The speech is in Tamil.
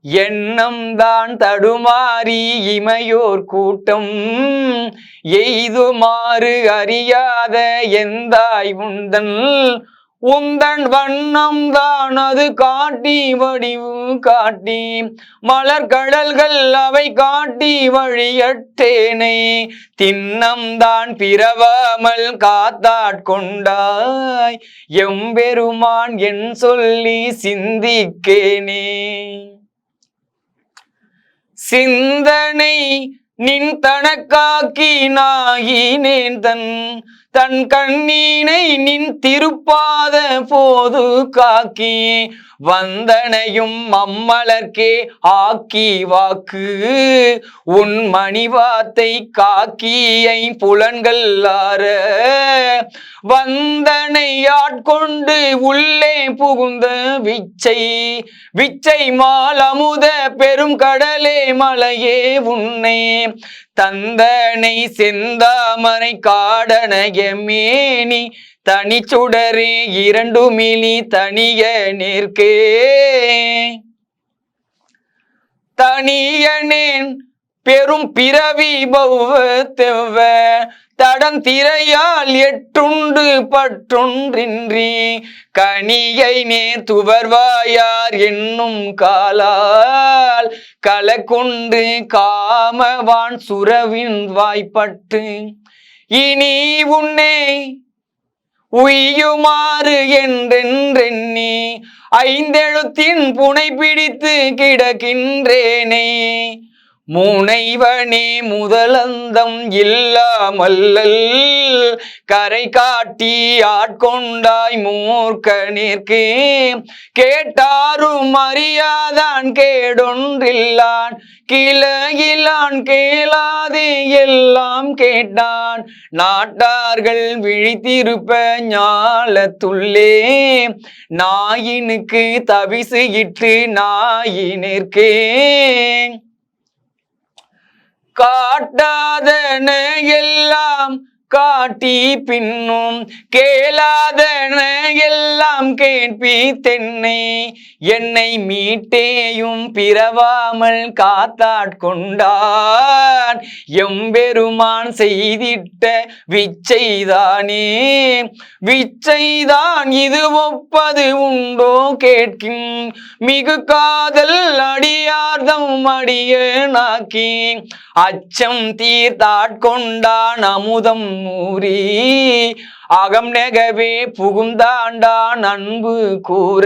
எண்ணம் தான் தடுமாறி இமையோர் கூட்டம் எய்துமாறு அறியாத எந்தாய் உந்தன் வண்ணம் தான் அது காட்டி வடிவு காட்டி மலர்கடல்கள் அவை காட்டி வழியட்டேனை திண்ணம் தான் பிறவாமல் காத்தாட்கொண்டாய் எம்பெருமான் என் சொல்லி சிந்திக்கேனே. சிந்தனை நின் தனக்காக்கி நாயினேன் தன் கண்ணீனை நின் திருப்பாத போது காக்கி வந்தனையும் அம்மலர்க்கே ஆக்கி வாக்கு உன் மணிவாத்தை காக்கியை புலன்கள் ஆற வந்தனை ஆட்கொண்டு உள்ளே புகுந்த விச்சை மால் அமுத பெரும் கடலே மலையே உன்னை தந்தனை செந்தாமரை காடனயமேனி தனிச்சுடரே இரண்டுமிலி தனிய நிற்கே தனியனேன் பெரும் பிறவி பௌவ தெவ்வ தடம் திரையால் எட்டுண்டு பற்றொன்றின்றி கனியை நேர் துவர்வாயார் என்னும் காலால் கலக்கொண்டு காமவான் சுரவின் வாய்ப்பட்டு இனி உன்னை உய்யுமாறு என்றென்றெண்ணி ஐந்தெழுத்தின் புனை பிடித்து கிடக்கின்றேனே. முனைவனே முதலந்தம் இல்லாமல்லல் கரை காட்டி ஆட்கொண்டாய் மூர்க்கனிற்கு கேட்டாரும் அறியாதான் கேடொன்றில்லான் கிளையிலான் கேளாதே எல்லாம் கேட்டான் நாட்டார்கள் விழித்திருப்ப ஞாலத்துள்ளே நாயினுக்கு தவிசு இட்டு நாயினிற்கே காட்டாதன எல்லாம் காட்டி பின்னும் கேளாதன எல்லாம் கேட்பி தென்னை என்னை மீட்டேயும் பிறவாமல் காத்தாட்கொண்டான் எம்பெருமான் செய்திட்ட விச்சைதானே. விச்சைதான் இது ஒப்பது உண்டோ கேட்கின் மிகு காதல் அடியார்தம் அடிய நாக்கி அச்சம் தீர்த்தாட்கொண்டான் அமுதம் மூரி அகம் நெகவே புகுந்தாண்டான் அன்பு கூற